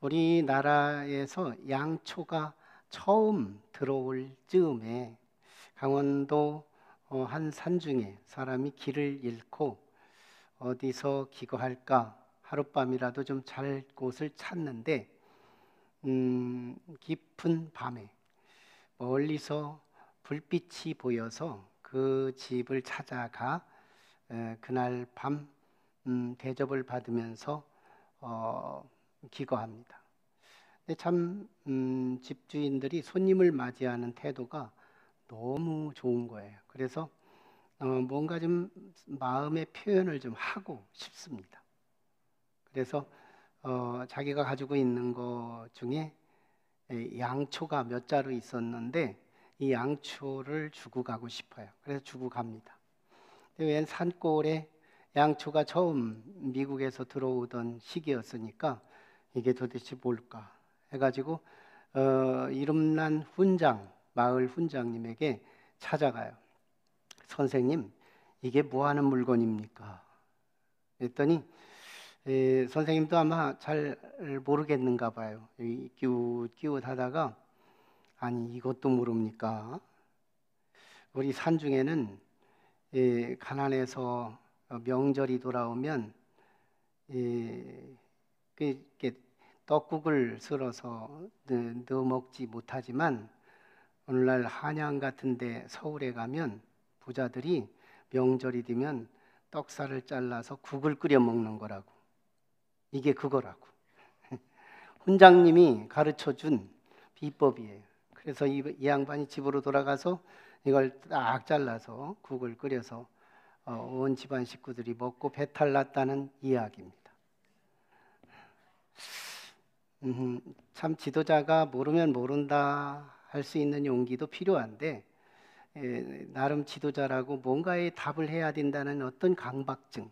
우리나라에서 양초가 처음 들어올 즈음에 강원도 한 산중에 사람이 길을 잃고 어디서 기거할까 하룻밤이라도 좀 잘 곳을 찾는데 깊은 밤에 멀리서 불빛이 보여서 그 집을 찾아가 그날 밤 대접을 받으면서 기거합니다. 근데 참 집주인들이 손님을 맞이하는 태도가 너무 좋은 거예요. 그래서 뭔가 좀 마음의 표현을 좀 하고 싶습니다. 그래서 자기가 가지고 있는 것 중에 양초가 몇 자루 있었는데 이 양초를 주고 가고 싶어요. 그래서 주고 갑니다. 웬 산골에 양초가 처음 미국에서 들어오던 시기였으니까 이게 도대체 뭘까 해가지고 이름난 훈장, 마을 훈장님에게 찾아가요. 선생님, 이게 뭐 하는 물건입니까? 그랬더니 선생님도 아마 잘 모르겠는가 봐요. 끼웃끼웃하다가 아니 이것도 모릅니까? 우리 산중에는 가난해서 명절이 돌아오면 이렇게 떡국을 썰어서 넣어 먹지 못하지만 오늘날 한양 같은데 서울에 가면 부자들이 명절이 되면 떡살을 잘라서 국을 끓여 먹는 거라고. 이게 그거라고. 훈장님이 가르쳐준 비법이에요. 그래서 이 양반이 집으로 돌아가서 이걸 딱 잘라서 국을 끓여서 온 집안 식구들이 먹고 배탈 났다는 이야기입니다. 참 지도자가 모르면 모른다 할 수 있는 용기도 필요한데 나름 지도자라고 뭔가에 답을 해야 된다는 어떤 강박증,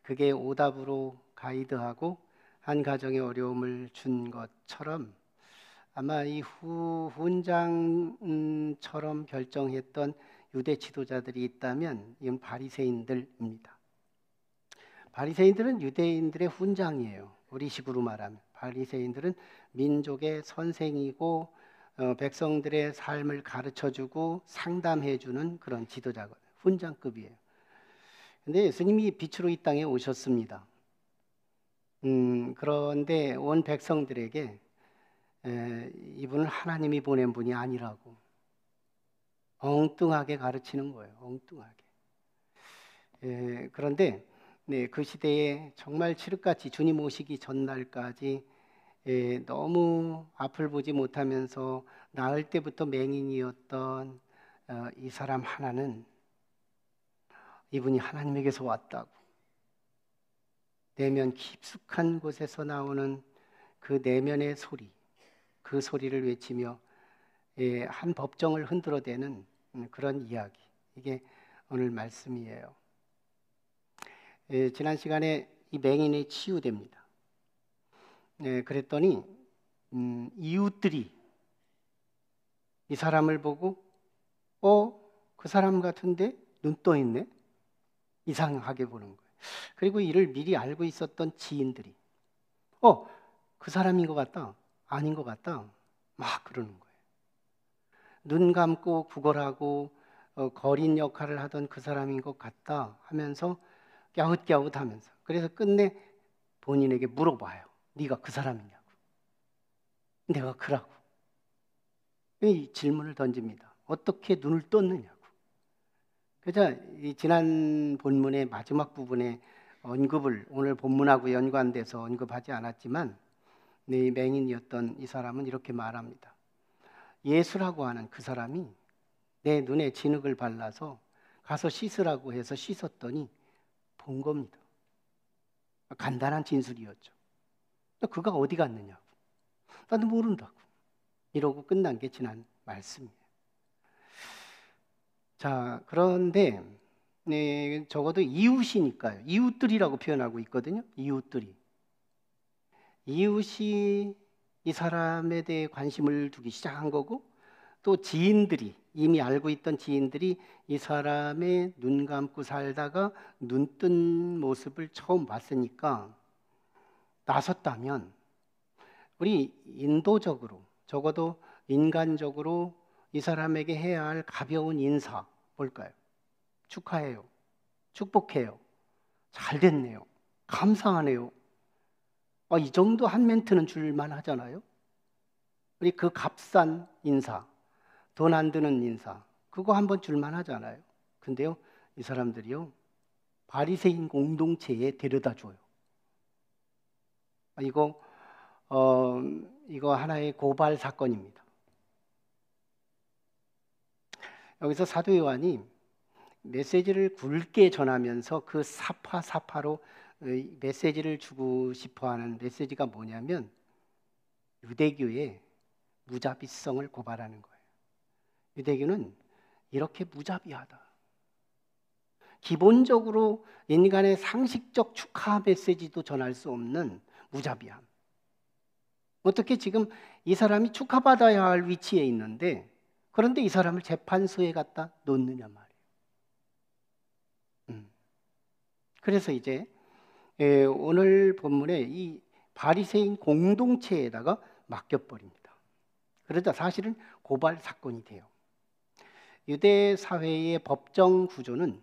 그게 오답으로 가이드하고 한 가정의 어려움을 준 것처럼 아마 이 훈장처럼 결정했던 유대 지도자들이 있다면 이건 바리새인들입니다. 바리새인들은 유대인들의 훈장이에요. 우리식으로 말하면 바리새인들은 민족의 선생이고 백성들의 삶을 가르쳐주고 상담해주는 그런 지도자거든요. 훈장급이에요. 근데 예수님이 빛으로 이 땅에 오셨습니다. 그런데 온 백성들에게 이분은 하나님이 보낸 분이 아니라고 엉뚱하게 가르치는 거예요. 엉뚱하게. 그런데 그 시대에 정말 칠흑같이 주님 오시기 전날까지 너무 앞을 보지 못하면서 나을 때부터 맹인이었던 이 사람 하나는 이분이 하나님에게서 왔다고 내면 깊숙한 곳에서 나오는 그 내면의 소리, 그 소리를 외치며 한 법정을 흔들어대는 그런 이야기, 이게 오늘 말씀이에요. 지난 시간에 이 맹인이 치유됩니다. 그랬더니 이웃들이 이 사람을 보고 그 사람 같은데 눈 떠 있네? 이상하게 보는 거예요. 그리고 이를 미리 알고 있었던 지인들이 그 사람인 것 같다, 아닌 것 같다 막 그러는 거예요. 눈 감고 구걸하고 거린 역할을 하던 그 사람인 것 같다 하면서 갸웃갸웃하면서, 그래서 끝내 본인에게 물어봐요. 네가 그 사람이냐고. 내가 그라고. 이 질문을 던집니다. 어떻게 눈을 떴느냐고. 그래서 지난 본문의 마지막 부분에 언급을 오늘 본문하고 연관돼서 언급하지 않았지만 맹인이었던 이 사람은 이렇게 말합니다. 예수라고 하는 그 사람이 내 눈에 진흙을 발라서 가서 씻으라고 해서 씻었더니 본 겁니다. 간단한 진술이었죠. 그가 어디 갔느냐고. 나도 모른다고. 이러고 끝난 게 지난 말씀이에요. 자, 그런데 적어도 이웃이니까요. 이웃들이라고 표현하고 있거든요. 이웃들이. 이웃이 이 사람에 대해 관심을 두기 시작한 거고, 또 지인들이, 이미 알고 있던 지인들이 이 사람의 눈 감고 살다가 눈 뜬 모습을 처음 봤으니까 나섰다면 우리 인도적으로, 적어도 인간적으로 이 사람에게 해야 할 가벼운 인사 뭘까요? 축하해요, 축복해요, 잘 됐네요, 감사하네요. 이 정도 한 멘트는 줄만 하잖아요. 우리 그 값싼 인사, 돈 안 드는 인사, 그거 한번 줄만 하잖아요. 근데요, 이 사람들이요, 바리새인 공동체에 데려다 줘요. 이거 하나의 고발 사건입니다. 여기서 사도 요한이 메시지를 굵게 전하면서 그 사파로 메시지를 주고 싶어하는 메시지가 뭐냐면 유대교의 무자비성을 고발하는 거예요. 유대교는 이렇게 무자비하다. 기본적으로 인간의 상식적 축하 메시지도 전할 수 없는 무자비함. 어떻게 지금 이 사람이 축하받아야 할 위치에 있는데 그런데 이 사람을 재판소에 갖다 놓느냐 말이에요. 그래서 이제 오늘 본문에 이 바리새인 공동체에다가 맡겨버립니다. 그러자 사실은 고발 사건이 돼요. 유대 사회의 법정 구조는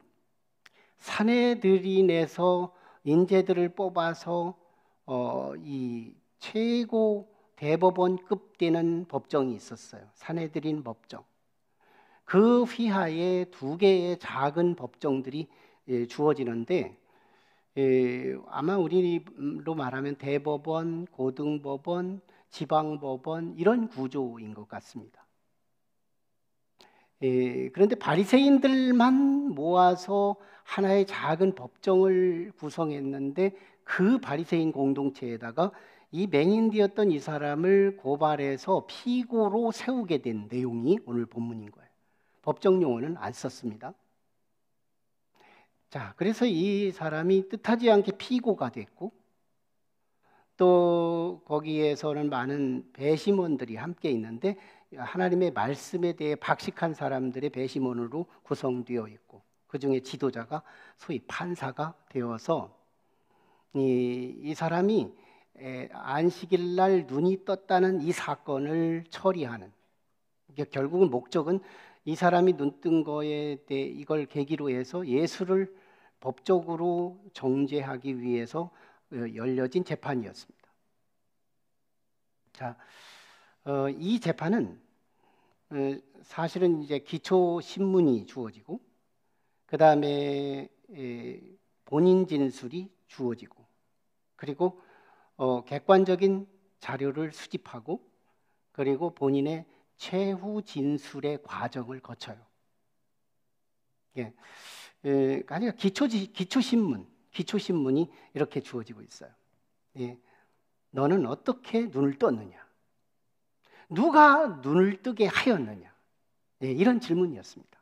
사내들인에서 인재들을 뽑아서 이 최고 대법원급 되는 법정이 있었어요. 사내들인 법정. 그 휘하에 두 개의 작은 법정들이 주어지는데 아마 우리로 말하면 대법원, 고등법원, 지방법원 이런 구조인 것 같습니다. 그런데 바리새인들만 모아서 하나의 작은 법정을 구성했는데 그 바리새인 공동체에다가 이 맹인되었던 이 사람을 고발해서 피고로 세우게 된 내용이 오늘 본문인 거예요. 법정 용어는 안 썼습니다. 자, 그래서 이 사람이 뜻하지 않게 피고가 됐고 또 거기에서는 많은 배심원들이 함께 있는데 하나님의 말씀에 대해 박식한 사람들의 배심원으로 구성되어 있고 그 중에 지도자가 소위 판사가 되어서 이 사람이 안식일 날 눈이 떴다는 이 사건을 처리하는, 결국은 목적은 이 사람이 눈 뜬 거에 대해 이걸 계기로 해서 예수를 법적으로 정죄하기 위해서 열려진 재판이었습니다. 자, 이 재판은 사실은 이제 기초 신문이 주어지고 그 다음에 본인 진술이 주어지고 그리고 객관적인 자료를 수집하고 그리고 본인의 최후 진술의 과정을 거쳐요. 예, 그러니까 기초 신문이 이렇게 주어지고 있어요. 예, 너는 어떻게 눈을 떴느냐? 누가 눈을 뜨게 하였느냐? 예, 이런 질문이었습니다.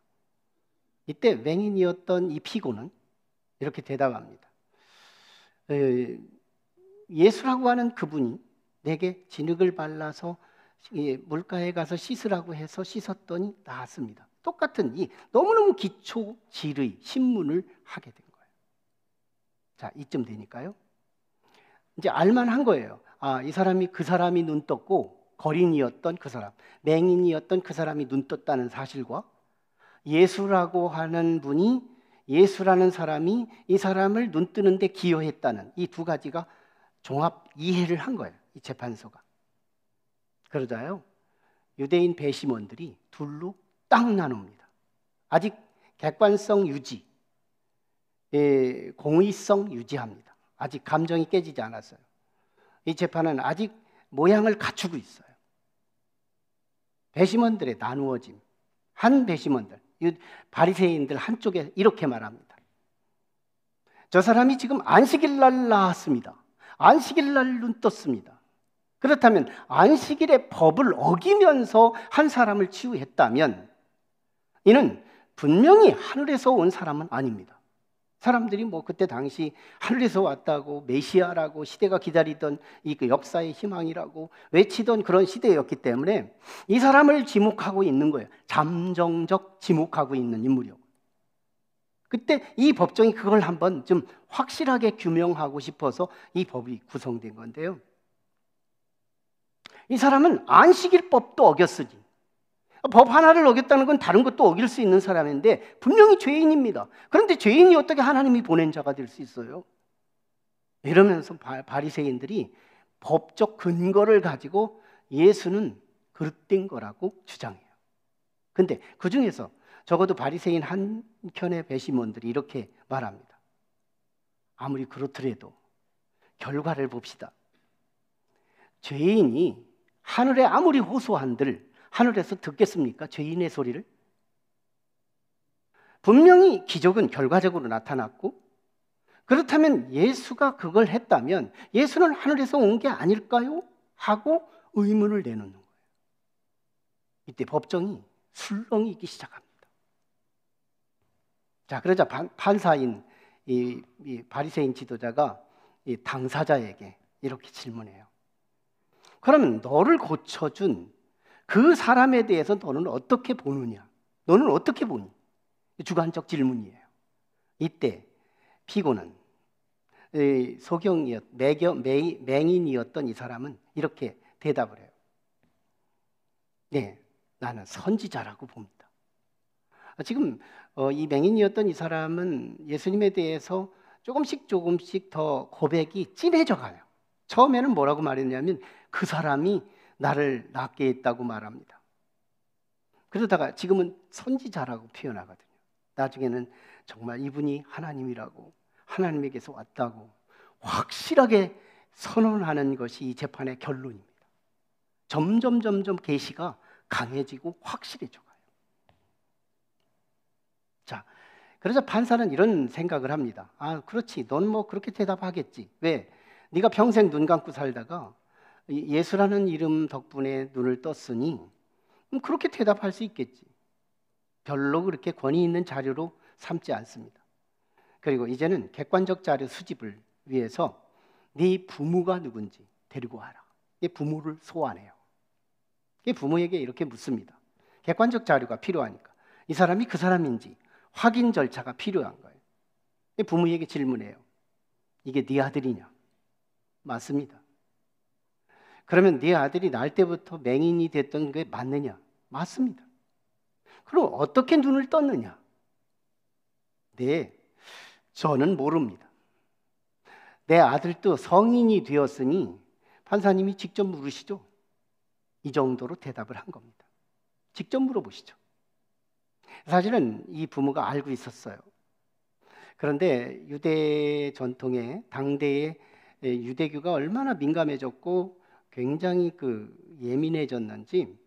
이때 맹인이었던 이 피고는 이렇게 대답합니다. 예수라고 하는 그분이 내게 진흙을 발라서 물가에 가서 씻으라고 해서 씻었더니 나았습니다. 똑같은 이 너무너무 기초 질의 신문을 하게 된 거예요. 자, 이쯤 되니까요. 이제 알만한 거예요. 이 사람이 그 사람이 눈 떴고 거린이었던 그 사람, 맹인이었던 그 사람이 눈 떴다는 사실과 예수라고 하는 분이 예수라는 사람이 이 사람을 눈 뜨는데 기여했다는 이 두 가지가 종합 이해를 한 거예요. 이 재판소가. 그러자요, 유대인 배심원들이 둘로 딱 나눕니다. 아직 객관성 유지, 공의성 유지합니다. 아직 감정이 깨지지 않았어요. 이 재판은 아직 모양을 갖추고 있어요. 배심원들의 나누어짐. 한 배심원들, 바리새인들 한쪽에 이렇게 말합니다. 저 사람이 지금 안식일 날 나왔습니다. 안식일 날 눈 떴습니다. 그렇다면 안식일의 법을 어기면서 한 사람을 치유했다면 이는 분명히 하늘에서 온 사람은 아닙니다. 사람들이 그때 당시 하늘에서 왔다고 메시아라고 시대가 기다리던 이 그 역사의 희망이라고 외치던 그런 시대였기 때문에 이 사람을 지목하고 있는 거예요. 잠정적 지목하고 있는 인물이요. 그때 이 법정이 그걸 한번 좀 확실하게 규명하고 싶어서 이 법이 구성된 건데요. 이 사람은 안식일법도 어겼으니, 법 하나를 어겼다는 건 다른 것도 어길 수 있는 사람인데 분명히 죄인입니다. 그런데 죄인이 어떻게 하나님이 보낸 자가 될 수 있어요? 이러면서 바리새인들이 법적 근거를 가지고 예수는 그릇된 거라고 주장해요. 근데 그 중에서 적어도 바리새인 한켠의 배심원들이 이렇게 말합니다. 아무리 그렇더라도 결과를 봅시다. 죄인이 하늘에 아무리 호소한들 하늘에서 듣겠습니까? 죄인의 소리를? 분명히 기적은 결과적으로 나타났고, 그렇다면 예수가 그걸 했다면 예수는 하늘에서 온 게 아닐까요? 하고 의문을 내놓는 거예요. 이때 법정이 술렁이기 시작합니다. 자, 그러자 판사인 이 바리새인 지도자가 이 당사자에게 이렇게 질문해요. 그러면 너를 고쳐준 그 사람에 대해서 너는 어떻게 보느냐? 너는 어떻게 보니? 주관적 질문이에요. 이때 피고는 맹인이었던 이 사람은 이렇게 대답을 해요. 네, 나는 선지자라고 봅니다. 지금 이 맹인이었던 이 사람은 예수님에 대해서 조금씩 더 고백이 진해져 가요. 처음에는 뭐라고 말했냐면 그 사람이 나를 낫게 했다고 말합니다. 그러다가 지금은 선지자라고 표현하거든요. 나중에는 정말 이분이 하나님이라고, 하나님에게서 왔다고 확실하게 선언하는 것이 이 재판의 결론입니다. 점점 계시가 강해지고 확실해져 가요. 자, 그래서 판사는 이런 생각을 합니다. 아, 그렇지. 넌 뭐 그렇게 대답하겠지. 왜? 네가 평생 눈 감고 살다가 예수라는 이름 덕분에 눈을 떴으니 그렇게 대답할 수 있겠지. 별로 그렇게 권위 있는 자료로 삼지 않습니다. 그리고 이제는 객관적 자료 수집을 위해서 네 부모가 누군지 데리고 와라. 부모를 소환해요. 부모에게 이렇게 묻습니다. 객관적 자료가 필요하니까 이 사람이 그 사람인지 확인 절차가 필요한 거예요. 부모에게 질문해요. 이게 네 아들이냐? 맞습니다. 그러면 네 아들이 날 때부터 맹인이 됐던 게 맞느냐? 맞습니다. 그럼 어떻게 눈을 떴느냐? 네, 저는 모릅니다. 내 아들도 성인이 되었으니 판사님이 직접 물으시죠. 이 정도로 대답을 한 겁니다. 직접 물어보시죠. 사실은 이 부모가 알고 있었어요. 그런데 유대 전통에 당대의 유대교가 얼마나 민감해졌고 굉장히 예민해졌는지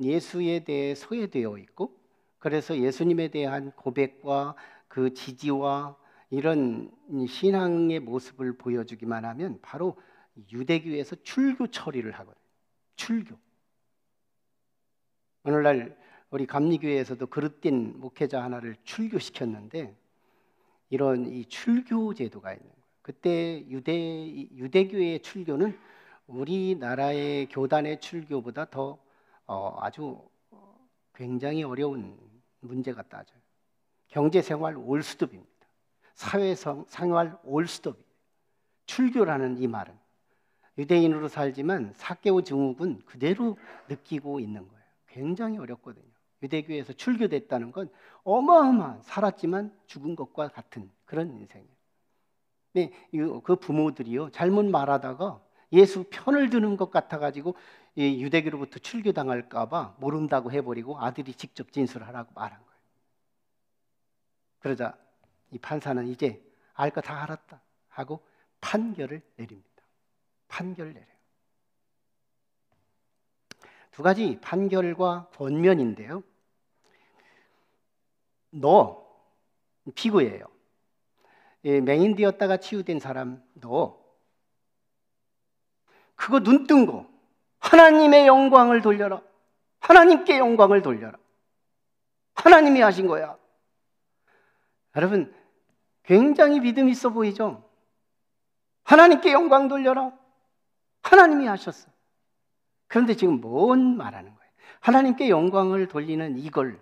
예수에 대해 소외되어 있고, 그래서 예수님에 대한 고백과 그 지지와 이런 신앙의 모습을 보여주기만 하면 바로 유대교에서 출교 처리를 하거든요. 출교. 오늘날 우리 감리교회에서도 그릇된 목회자 하나를 출교시켰는데 이런 이 출교 제도가 있는 거예요. 그때 유대교의 출교는 우리나라의 교단의 출교보다 더 아주 굉장히 어려운 문제가 따져요. 경제생활 올스톱입니다. 사회생활 올스톱이에요. 출교라는 이 말은 유대인으로 살지만 사개오 증후군 그대로 느끼고 있는 거예요. 굉장히 어렵거든요. 유대교에서 출교됐다는 건 어마어마한, 살았지만 죽은 것과 같은 그런 인생이에요. 네, 그 부모들이요 잘못 말하다가 예수 편을 드는 것 같아가지고 유대교로부터 출교당할까봐 모른다고 해버리고 아들이 직접 진술하라고 말한 거예요. 그러자 이 판사는 이제 알 거 다 알았다 하고 판결을 내립니다. 판결을 내려요. 두 가지 판결과 권면인데요. 너 피고예요. 맹인 되었다가 치유된 사람, 너 그거 눈 뜬 거 하나님의 영광을 돌려라. 하나님께 영광을 돌려라. 하나님이 하신 거야. 여러분 굉장히 믿음 있어 보이죠? 하나님께 영광 돌려라. 하나님이 하셨어. 그런데 지금 뭔 말하는 거예요? 하나님께 영광을 돌리는 이걸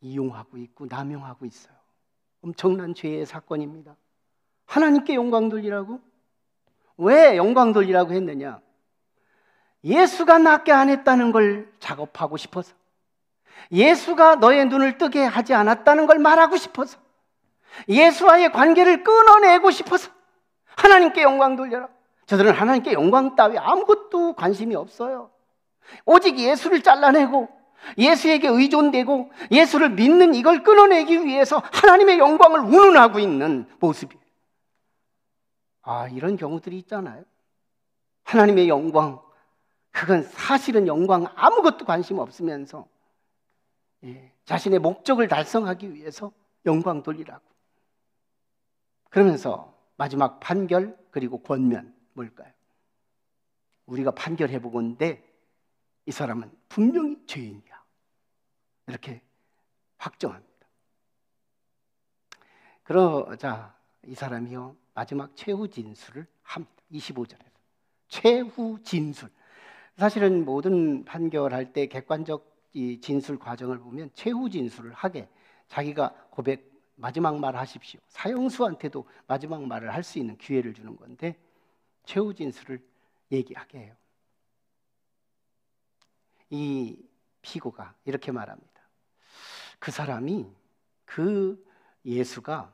이용하고 있고 남용하고 있어요. 엄청난 죄의 사건입니다. 하나님께 영광 돌리라고? 왜 영광 돌리라고 했느냐? 예수가 낫게 안 했다는 걸 작업하고 싶어서, 예수가 너의 눈을 뜨게 하지 않았다는 걸 말하고 싶어서, 예수와의 관계를 끊어내고 싶어서 하나님께 영광 돌려라. 저들은 하나님께 영광 따위 아무것도 관심이 없어요. 오직 예수를 잘라내고 예수에게 의존되고 예수를 믿는 이걸 끊어내기 위해서 하나님의 영광을 운운하고 있는 모습이에요. 이런 경우들이 있잖아요. 하나님의 영광, 그건 사실은 영광 아무것도 관심 없으면서 자신의 목적을 달성하기 위해서 영광 돌리라고. 그러면서 마지막 판결 그리고 권면 뭘까요? 우리가 판결해보건대 이 사람은 분명히 죄인이야, 이렇게 확정합니다. 그러자 이 사람이요 마지막 최후 진술을 합니다. 25절에서 최후 진술. 사실은 모든 판결할 때 객관적 이 진술 과정을 보면 최후 진술을 하게, 자기가 고백 마지막 말 하십시오, 사형수한테도 마지막 말을 할 수 있는 기회를 주는 건데 최후 진술을 얘기하게 해요. 이 피고가 이렇게 말합니다. 그 사람이, 그 예수가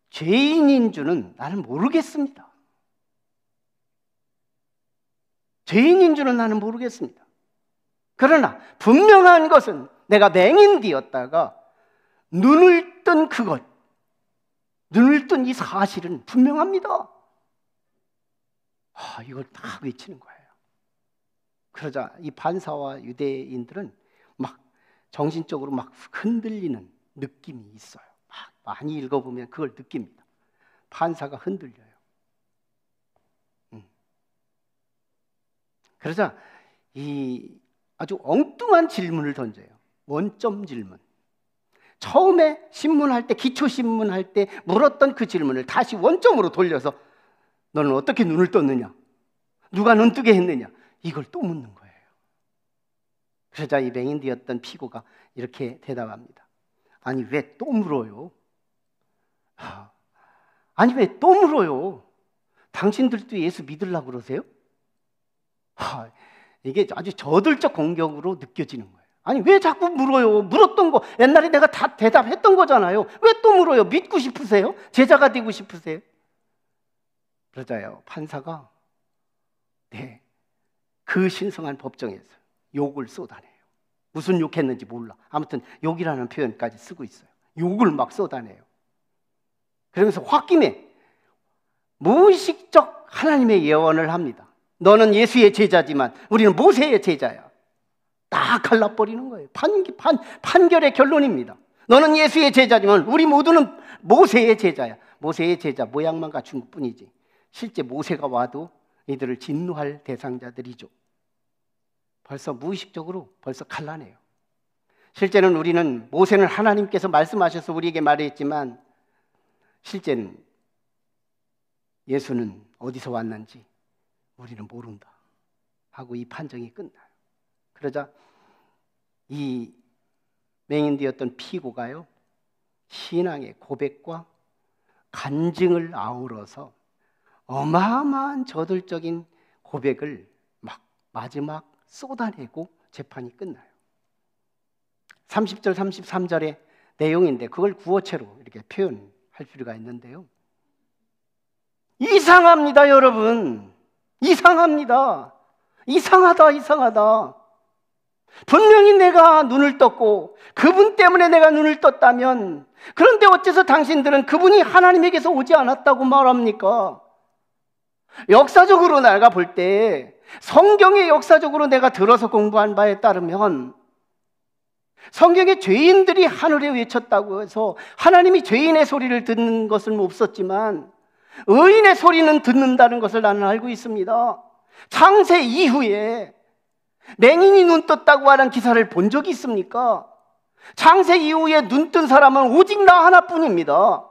죄인인 줄은 나는 모르겠습니다. 죄인인 줄은 나는 모르겠습니다. 그러나 분명한 것은 내가 맹인되었다가 눈을 뜬 그것, 눈을 뜬 이 사실은 분명합니다. 이걸 딱 외치는 거예요. 그러자 이 판사와 유대인들은 막 정신적으로 막 흔들리는 느낌이 있어요. 막 많이 읽어보면 그걸 느낍니다. 판사가 흔들려요. 그러자 이 아주 엉뚱한 질문을 던져요. 원점 질문. 처음에 신문할 때, 기초신문할 때 물었던 그 질문을 다시 원점으로 돌려서 너는 어떻게 눈을 떴느냐? 누가 눈 뜨게 했느냐? 이걸 또 묻는 거예요. 그러자 이 맹인되었던 피고가 이렇게 대답합니다. 아니 왜 또 물어요? 아니 왜 또 물어요? 당신들도 예수 믿으려고 그러세요? 이게 아주 저돌적 공격으로 느껴지는 거예요. 아니 왜 자꾸 물어요? 물었던 거 옛날에 내가 다 대답했던 거잖아요. 왜 또 물어요? 믿고 싶으세요? 제자가 되고 싶으세요? 그러자요 판사가 그 신성한 법정에서 욕을 쏟아내요. 무슨 욕했는지 몰라. 아무튼 욕이라는 표현까지 쓰고 있어요. 욕을 막 쏟아내요. 그러면서 홧김에 무의식적 하나님의 예언을 합니다. 너는 예수의 제자지만 우리는 모세의 제자야. 딱 갈라버리는 거예요. 판결의 결론입니다. 너는 예수의 제자지만 우리 모두는 모세의 제자야. 모세의 제자 모양만 갖춘 것뿐이지 실제 모세가 와도 이들을 진노할 대상자들이죠. 벌써 무의식적으로 벌써 갈라내요. 실제는 우리는 모세는 하나님께서 말씀하셔서 우리에게 말했지만 실제는 예수는 어디서 왔는지 우리는 모른다 하고 이 판정이 끝나요. 그러자 이 맹인되었던 피고가요 신앙의 고백과 간증을 아우러서 어마어마한 저돌적인 고백을 막 마지막 쏟아내고 재판이 끝나요. 30절 33절의 내용인데 그걸 구어체로 이렇게 표현할 필요가 있는데요. 이상합니다, 여러분. 이상합니다. 이상하다. 분명히 내가 눈을 떴고 그분 때문에 내가 눈을 떴다면 그런데 어째서 당신들은 그분이 하나님에게서 오지 않았다고 말합니까? 역사적으로 내가 볼 때 성경의 역사적으로 내가 들어서 공부한 바에 따르면 성경에 죄인들이 하늘에 외쳤다고 해서 하나님이 죄인의 소리를 듣는 것은 없었지만 의인의 소리는 듣는다는 것을 나는 알고 있습니다. 창세 이후에 맹인이 눈 떴다고 하는 기사를 본 적이 있습니까? 창세 이후에 눈 뜬 사람은 오직 나 하나뿐입니다.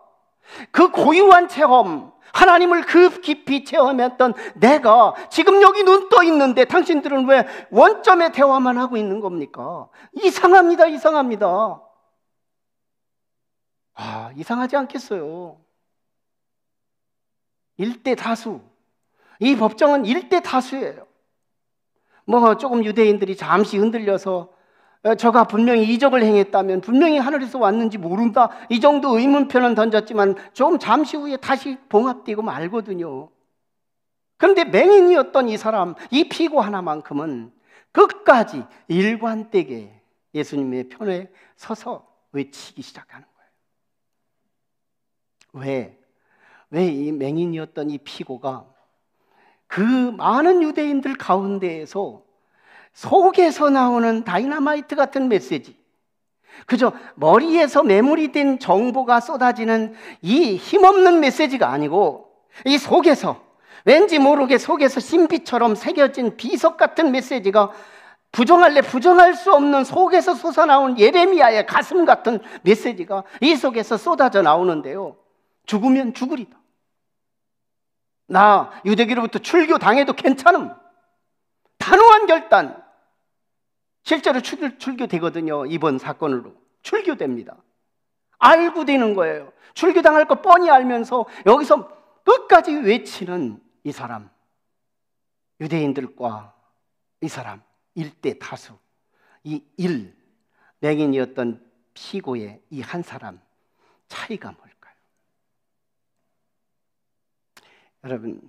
그 고유한 체험, 하나님을 그 깊이 체험했던 내가 지금 여기 눈 떠 있는데 당신들은 왜 원점의 대화만 하고 있는 겁니까? 이상합니다. 이상하지 않겠어요? 일대 다수. 이 법정은 일대 다수예요. 조금 유대인들이 잠시 흔들려서 저가 분명히 이적을 행했다면 분명히 하늘에서 왔는지 모른다, 이 정도 의문표는 던졌지만 좀 잠시 후에 다시 봉합되고 말거든요. 그런데 맹인이었던 이 사람, 이 피고 하나만큼은 끝까지 일관되게 예수님의 편에 서서 외치기 시작하는 거예요. 왜 이 맹인이었던 이 피고가 그 많은 유대인들 가운데에서 속에서 나오는 다이너마이트 같은 메시지, 그저 머리에서 메모리 된 정보가 쏟아지는 이 힘없는 메시지가 아니고, 이 속에서 왠지 모르게 속에서 신비처럼 새겨진 비석 같은 메시지가, 부정할래 부정할 수 없는 속에서 솟아나온 예레미야의 가슴 같은 메시지가 이 속에서 쏟아져 나오는데요. 죽으면 죽으리다. 나 유대교로부터 출교당해도 괜찮음. 단호한 결단. 실제로 출교되거든요. 이번 사건으로 출교됩니다. 알고 되는 거예요. 출교당할 거 뻔히 알면서 여기서 끝까지 외치는 이 사람, 유대인들과 이 사람 일대 다수, 이 맹인이었던 피고의 이 한 사람 차이가 뭘까요? 여러분,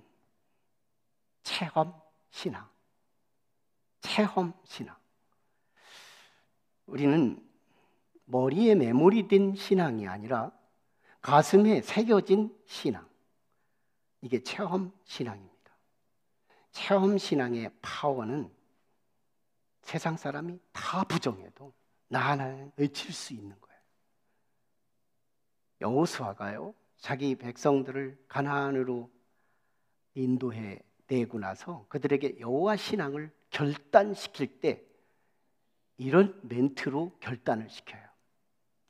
체험 신앙. 우리는 머리에 메모리된 신앙이 아니라 가슴에 새겨진 신앙, 이게 체험 신앙입니다. 체험 신앙의 파워는 세상 사람이 다 부정해도 나 하나는 외칠 수 있는 거예요. 여호수아가요, 자기 백성들을 가나안으로 인도해 내고 나서 그들에게 여호와 신앙을 결단시킬 때 이런 멘트로 결단을 시켜요.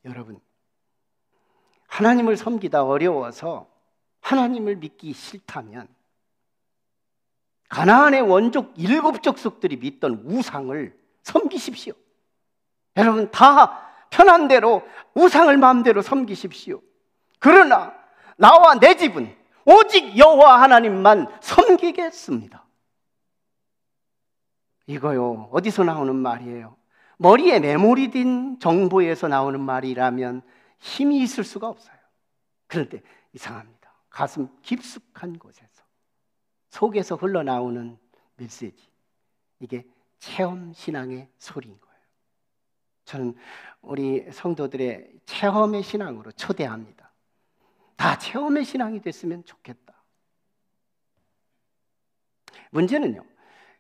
여러분, 하나님을 섬기다 어려워서 하나님을 믿기 싫다면 가나안의 원족 7 족속들이 믿던 우상을 섬기십시오. 여러분, 다 편한 대로 우상을 마음대로 섬기십시오. 그러나 나와 내 집은 오직 여호와 하나님만 섬기겠습니다. 이거요, 어디서 나오는 말이에요? 머리에 메모리된 정보에서 나오는 말이라면 힘이 있을 수가 없어요. 그런데 이상합니다. 가슴 깊숙한 곳에서, 속에서 흘러나오는 메시지, 이게 체험신앙의 소리인 거예요. 저는 우리 성도들의 체험의 신앙으로 초대합니다. 다 체험의 신앙이 됐으면 좋겠다. 문제는요,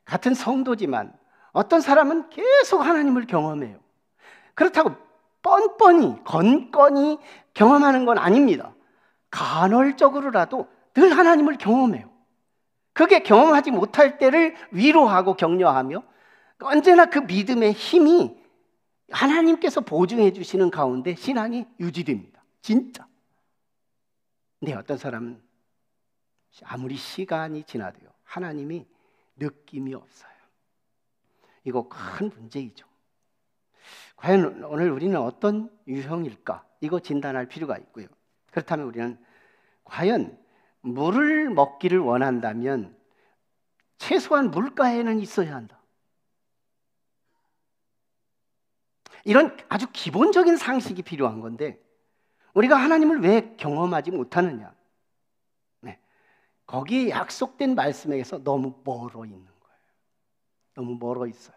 같은 성도지만 어떤 사람은 계속 하나님을 경험해요. 그렇다고 뻔뻔히 건건히 경험하는 건 아닙니다. 간헐적으로라도 늘 하나님을 경험해요. 그게 경험하지 못할 때를 위로하고 격려하며 언제나 그 믿음의 힘이 하나님께서 보증해 주시는 가운데 신앙이 유지됩니다. 진짜. 근데 어떤 사람은 아무리 시간이 지나도요, 하나님이 느낌이 없어요. 이거 큰 문제이죠. 과연 오늘 우리는 어떤 유형일까? 이거 진단할 필요가 있고요. 그렇다면 우리는 과연 물을 먹기를 원한다면 최소한 물가에는 있어야 한다. 이런 아주 기본적인 상식이 필요한 건데 우리가 하나님을 왜 경험하지 못하느냐? 거기에 약속된 말씀에서 너무 멀어 있는 거예요. 너무 멀어 있어요.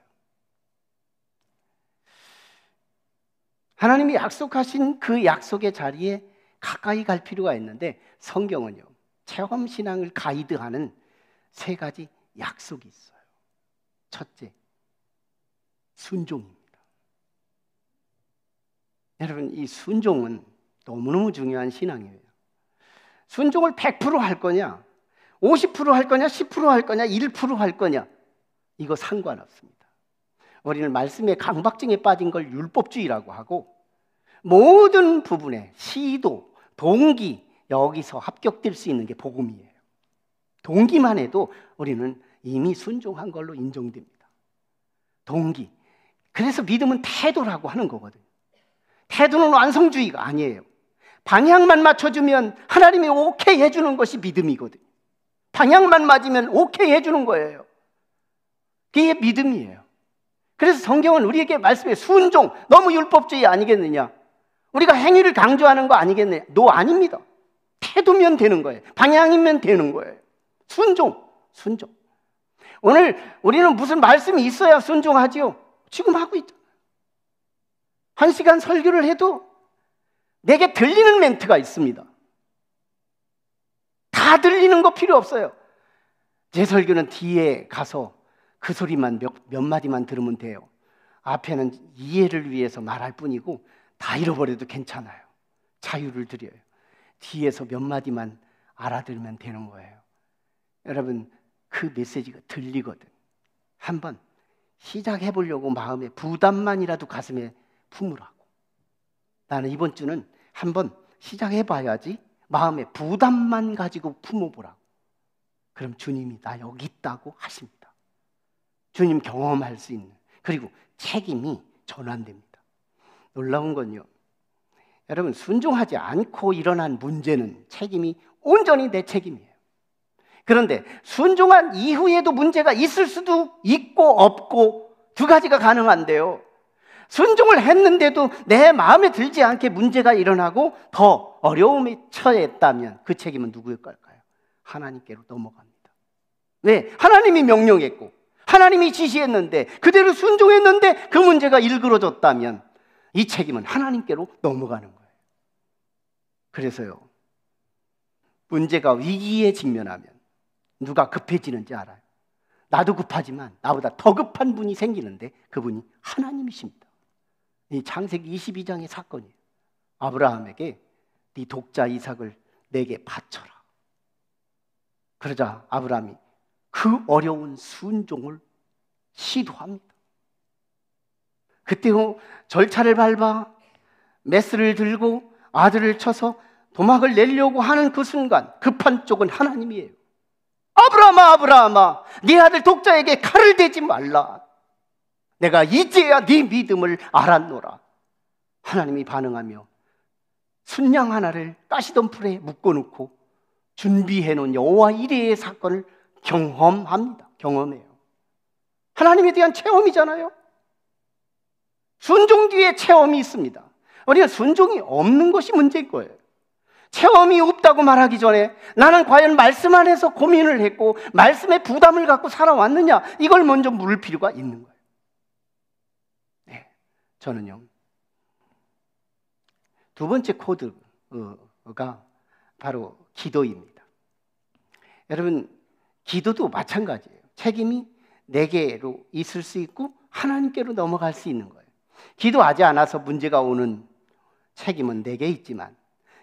하나님이 약속하신 그 약속의 자리에 가까이 갈 필요가 있는데 성경은요, 체험신앙을 가이드하는 3가지 약속이 있어요. 첫째, 순종입니다. 여러분, 이 순종은 너무너무 중요한 신앙이에요. 순종을 100% 할 거냐, 50% 할 거냐, 10% 할 거냐, 1% 할 거냐, 이거 상관없습니다. 우리는 말씀의 강박증에 빠진 걸 율법주의라고 하고, 모든 부분에 시도, 동기, 여기서 합격될 수 있는 게 복음이에요. 동기만 해도 우리는 이미 순종한 걸로 인정됩니다. 동기. 그래서 믿음은 태도라고 하는 거거든요. 태도는 완성주의가 아니에요. 방향만 맞춰주면 하나님이 오케이 해주는 것이 믿음이거든요. 방향만 맞으면 오케이 해주는 거예요. 그게 믿음이에요. 그래서 성경은 우리에게 말씀해 순종, 너무 율법주의 아니겠느냐? 우리가 행위를 강조하는 거 아니겠느냐? 노, 아닙니다. 태도면 되는 거예요. 방향이면 되는 거예요. 순종, 순종. 오늘 우리는 무슨 말씀이 있어야 순종하지요? 지금 하고 있잖아요. 1시간 설교를 해도 내게 들리는 멘트가 있습니다. 다 들리는 거 필요 없어요. 제 설교는 뒤에 가서 그 소리만 몇 마디만 들으면 돼요. 앞에는 이해를 위해서 말할 뿐이고 다 잃어버려도 괜찮아요. 자유를 드려요. 뒤에서 몇 마디만 알아들으면 되는 거예요. 여러분, 그 메시지가 들리거든. 한번 시작해 보려고 마음에 부담만이라도 가슴에 품으라고. 나는 이번 주는 한번 시작해 봐야지 마음에 부담만 가지고 품어보라고. 그럼 주님이 나 여기 있다고 하십니다. 주님 경험할 수 있는, 그리고 책임이 전환됩니다. 놀라운 건요, 여러분, 순종하지 않고 일어난 문제는 책임이 온전히 내 책임이에요. 그런데 순종한 이후에도 문제가 있을 수도 있고 없고 두 가지가 가능한데요, 순종을 했는데도 내 마음에 들지 않게 문제가 일어나고 더 어려움에 처했다면 그 책임은 누구의 걸까요? 하나님께로 넘어갑니다. 왜? 하나님이 명령했고 하나님이 지시했는데 그대로 순종했는데 그 문제가 일그러졌다면 이 책임은 하나님께로 넘어가는 거예요. 그래서요, 문제가 위기에 직면하면 누가 급해지는지 알아요. 나도 급하지만 나보다 더 급한 분이 생기는데 그분이 하나님이십니다. 이 창세기 22장의 사건이에요. 아브라함에게 네 독자 이삭을 내게 바쳐라. 그러자 아브라함이 그 어려운 순종을 시도합니다. 그때 절차를 밟아 메스를 들고 아들을 쳐서 도막을 내려고 하는 그 순간 급한 쪽은 하나님이에요. 아브라함아, 아브라함아, 네 아들 독자에게 칼을 대지 말라. 내가 이제야 네 믿음을 알았노라. 하나님이 반응하며 순양 하나를 가시덤불에 묶어놓고 준비해놓은 여호와 이레의 사건을 경험합니다. 경험해요. 하나님에 대한 체험이잖아요. 순종 뒤에 체험이 있습니다. 우리가 순종이 없는 것이 문제인 거예요. 체험이 없다고 말하기 전에 나는 과연 말씀 안에서 고민을 했고 말씀에 부담을 갖고 살아왔느냐, 이걸 먼저 물을 필요가 있는 거예요. 네, 저는요, 두 번째 코드가 바로 기도입니다. 여러분, 기도도 마찬가지예요. 책임이 내게로 있을 수 있고 하나님께로 넘어갈 수 있는 거예요. 기도하지 않아서 문제가 오는 책임은 내게 있지만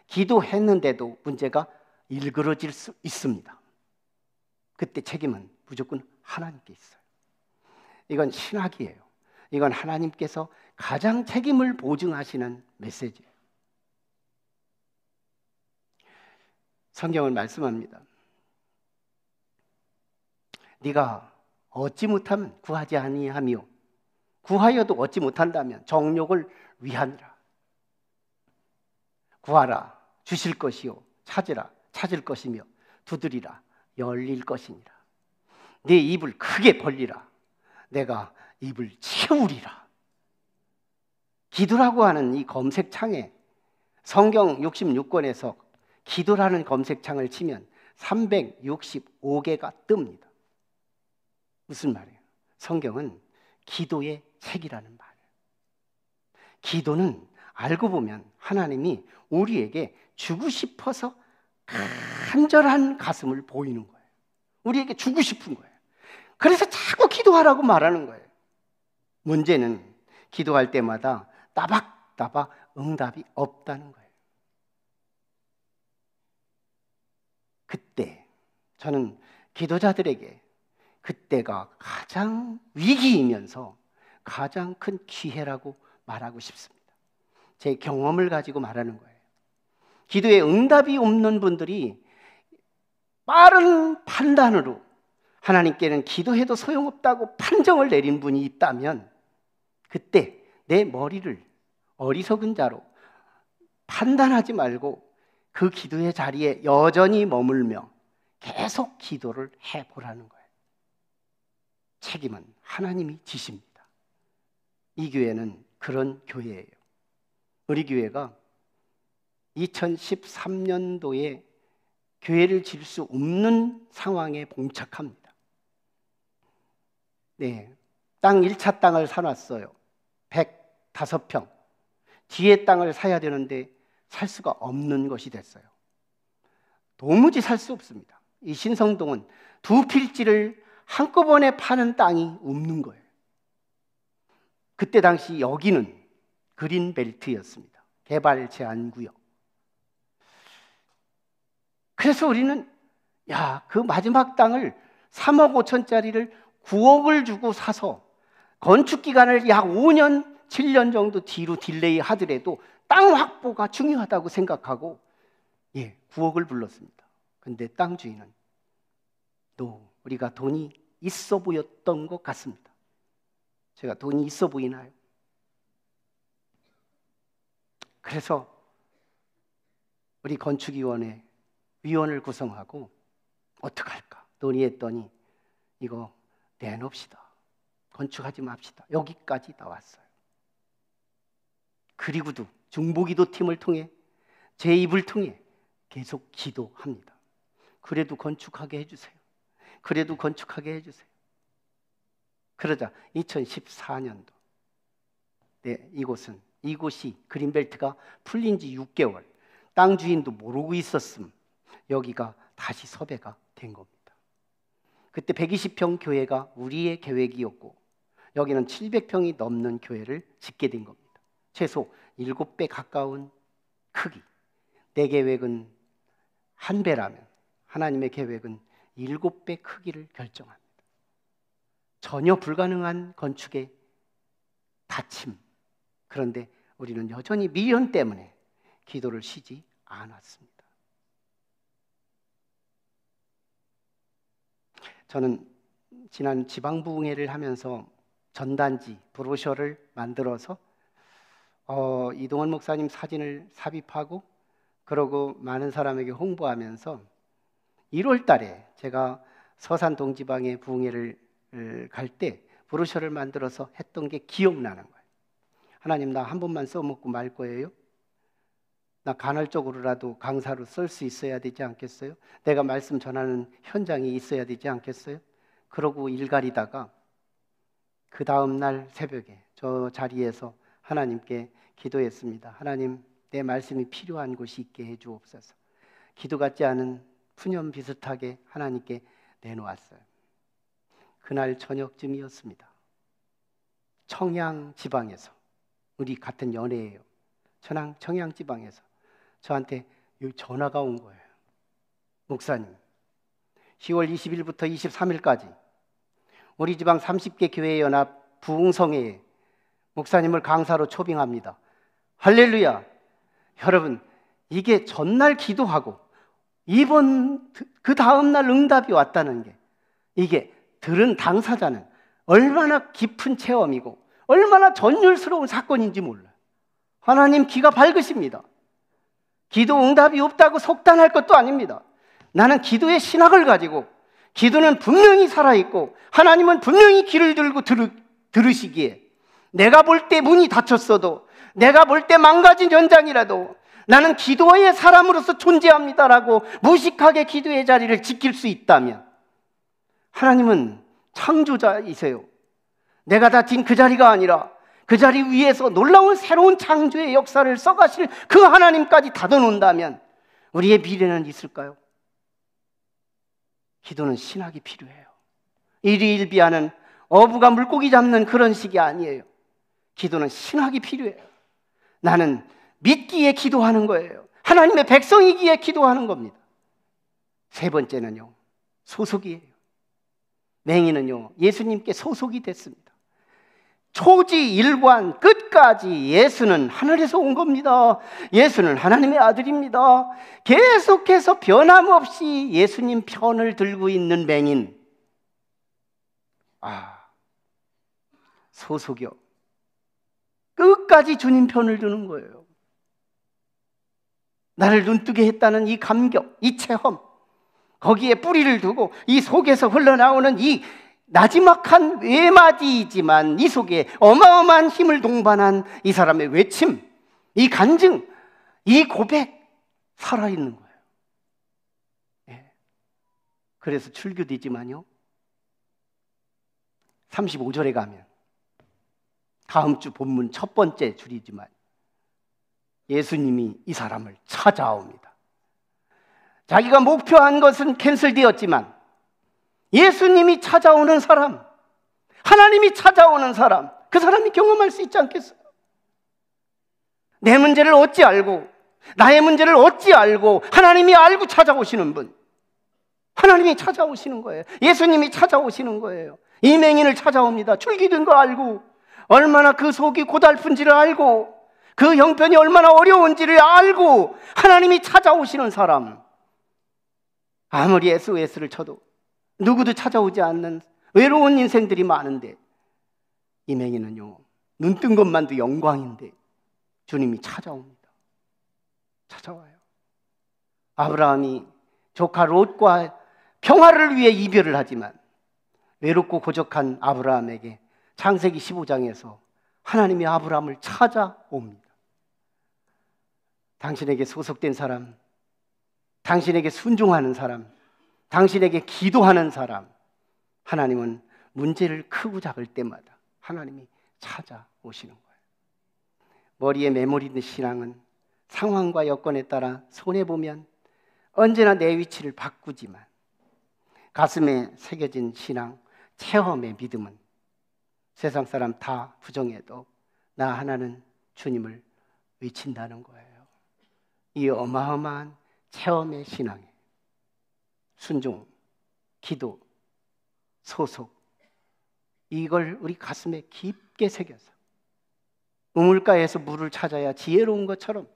기도했는데도 문제가 일그러질 수 있습니다. 그때 책임은 무조건 하나님께 있어요. 이건 신학이에요. 이건 하나님께서 가장 책임을 보증하시는 메시지예요. 성경은 말씀합니다. 네가 얻지 못하면 구하지 아니하며 구하여도 얻지 못한다면 정욕을 위하니라. 구하라, 주실 것이요, 찾으라, 찾을 것이며 두드리라, 열릴 것이니라. 네 입을 크게 벌리라, 내가 입을 채우리라. 기도라고 하는 이 검색창에 성경 66권에서 기도라는 검색창을 치면 365개가 뜹니다. 무슨 말이에요? 성경은 기도의 책이라는 말이에요. 기도는 알고 보면 하나님이 우리에게 주고 싶어서 간절한 가슴을 보이는 거예요. 우리에게 주고 싶은 거예요. 그래서 자꾸 기도하라고 말하는 거예요. 문제는 기도할 때마다 따박따박 응답이 없다는 거예요. 그때 저는 기도자들에게 그때가 가장 위기이면서 가장 큰 기회라고 말하고 싶습니다. 제 경험을 가지고 말하는 거예요. 기도에 응답이 없는 분들이 빠른 판단으로 하나님께는 기도해도 소용없다고 판정을 내린 분이 있다면 그때 내 머리를 어리석은 자로 판단하지 말고 그 기도의 자리에 여전히 머물며 계속 기도를 해보라는 거예요. 책임은 하나님이 지십니다. 이 교회는 그런 교회예요. 우리 교회가 2013년도에 교회를 지을 수 없는 상황에 봉착합니다. 네, 땅 1차 땅을 사놨어요. 105평. 뒤에 땅을 사야 되는데 살 수가 없는 것이 됐어요. 도무지 살 수 없습니다. 이 신성동은 두 필지를 한꺼번에 파는 땅이 없는 거예요. 그때 당시 여기는 그린벨트였습니다. 개발 제한 구역. 그래서 우리는 그 마지막 땅을 3억 5천짜리를 9억을 주고 사서 건축 기간을 약 5년, 7년 정도 뒤로 딜레이 하더라도 땅 확보가 중요하다고 생각하고 9억을 불렀습니다. 근데 땅 주인은 우리가 돈이 있어 보였던 것 같습니다. 제가 돈이 있어 보이나요? 그래서 우리 건축위원회 위원을 구성하고 어떡할까 논의했더니 이거 내놓읍시다. 건축하지 맙시다. 여기까지 나왔어요. 그리고도 중보기도팀을 통해 제 입을 통해 계속 기도합니다. 그래도 건축하게 해주세요. 그래도 건축하게 해주세요. 그러자 2014년도 이곳이 그린벨트가 풀린 지 6개월, 땅 주인도 모르고 있었음. 여기가 다시 섭외가 된 겁니다. 그때 120평 교회가 우리의 계획이었고 여기는 700평이 넘는 교회를 짓게 된 겁니다. 최소 7배 가까운 크기. 내 계획은 1배라면 하나님의 계획은 7배 크기를 결정합니다. 전혀 불가능한 건축의 닫힘. 그런데 우리는 여전히 미련 때문에 기도를 쉬지 않았습니다. 저는 지난 지방부흥회를 하면서 전단지, 브로셔를 만들어서 이동원 목사님 사진을 삽입하고 그러고 많은 사람에게 홍보하면서 1월 달에 제가 서산 동지방에 부흥회를 갈 때 브로셔를 만들어서 했던 게 기억나는 거예요. 하나님, 나 한 번만 써먹고 말 거예요? 나 간헐적으로라도 강사로 쓸 수 있어야 되지 않겠어요? 내가 말씀 전하는 현장이 있어야 되지 않겠어요? 그러고 일 가리다가 그 다음 날 새벽에 저 자리에서 하나님께 기도했습니다. 하나님, 내 말씀이 필요한 곳이 있게 해주옵소서. 기도 같지 않은 푸념 비슷하게 하나님께 내놓았어요. 그날 저녁쯤이었습니다. 청양 지방에서, 우리 같은 연애예요. 청양 지방에서 저한테 전화가 온 거예요. 목사님, 10월 20일부터 23일까지 우리 지방 30개 교회 연합 부흥성회에 목사님을 강사로 초빙합니다. 할렐루야. 여러분, 이게 전날 기도하고 이번 그 다음 날 응답이 왔다는 게, 이게 들은 당사자는 얼마나 깊은 체험이고 얼마나 전율스러운 사건인지 몰라요. 하나님 기가 밝으십니다. 기도 응답이 없다고 속단할 것도 아닙니다. 나는 기도의 신학을 가지고, 기도는 분명히 살아있고 하나님은 분명히 귀를 들고 들으시기에, 내가 볼 때 문이 닫혔어도, 내가 볼 때 망가진 현장이라도 나는 기도의 사람으로서 존재합니다라고 무식하게 기도의 자리를 지킬 수 있다면, 하나님은 창조자이세요. 내가 다진 그 자리가 아니라 그 자리 위에서 놀라운 새로운 창조의 역사를 써가실 그 하나님까지 닫아놓는다면 우리의 미래는 있을까요? 기도는 신학이 필요해요. 일희일비하는 어부가 물고기 잡는 그런 식이 아니에요. 기도는 신학이 필요해요. 나는 믿기에 기도하는 거예요. 하나님의 백성이기에 기도하는 겁니다. 세 번째는요, 소속이에요. 맹인은요, 예수님께 소속이 됐습니다. 초지 일관 끝까지 예수는 하늘에서 온 겁니다. 예수는 하나님의 아들입니다. 계속해서 변함없이 예수님 편을 들고 있는 맹인. 소속이요. 끝까지 주님 편을 드는 거예요. 나를 눈뜨게 했다는 이 감격, 이 체험, 거기에 뿌리를 두고 이 속에서 흘러나오는 이 나지막한 외마디이지만 이 속에 어마어마한 힘을 동반한 이 사람의 외침, 이 간증, 이 고백 살아있는 거예요. 예. 그래서 출교되지만요, 35절에 가면 다음 주 본문 첫 번째 줄이지만 예수님이 이 사람을 찾아옵니다. 자기가 목표한 것은 캔슬되었지만 예수님이 찾아오는 사람, 하나님이 찾아오는 사람, 그 사람이 경험할 수 있지 않겠어요? 내 문제를 어찌 알고, 나의 문제를 어찌 알고, 하나님이 알고 찾아오시는 분, 하나님이 찾아오시는 거예요. 예수님이 찾아오시는 거예요. 이 맹인을 찾아옵니다. 출기된 거 알고, 얼마나 그 속이 고달픈지를 알고, 그 형편이 얼마나 어려운지를 알고 하나님이 찾아오시는 사람, 아무리 SOS를 쳐도 누구도 찾아오지 않는 외로운 인생들이 많은데 이 맹인은요, 눈 뜬 것만도 영광인데 주님이 찾아옵니다. 찾아와요. 아브라함이 조카 롯과 평화를 위해 이별을 하지만 외롭고 고적한 아브라함에게 창세기 15장에서 하나님이 아브라함을 찾아옵니다. 당신에게 소속된 사람, 당신에게 순종하는 사람, 당신에게 기도하는 사람, 하나님은 문제를 크고 작을 때마다 하나님이 찾아오시는 거예요. 머리에 메모리는 신앙은 상황과 여건에 따라 손해보면 언제나 내 위치를 바꾸지만 가슴에 새겨진 신앙, 체험의 믿음은 세상 사람 다 부정해도 나 하나는 주님을 외친다는 거예요. 이 어마어마한 체험의 신앙에 순종, 기도, 소속, 이걸 우리 가슴에 깊게 새겨서 우물가에서 물을 찾아야 지혜로운 것처럼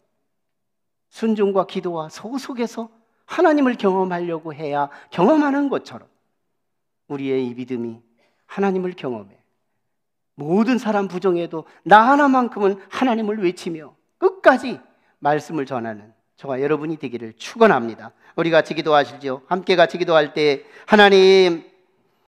순종과 기도와 소속에서 하나님을 경험하려고 해야 경험하는 것처럼 우리의 이 믿음이 하나님을 경험해 모든 사람 부정해도 나 하나만큼은 하나님을 외치며 끝까지 말씀을 전하는 저와 여러분이 되기를 축원합니다. 우리 같이 기도하시죠. 함께 같이 기도할 때 하나님,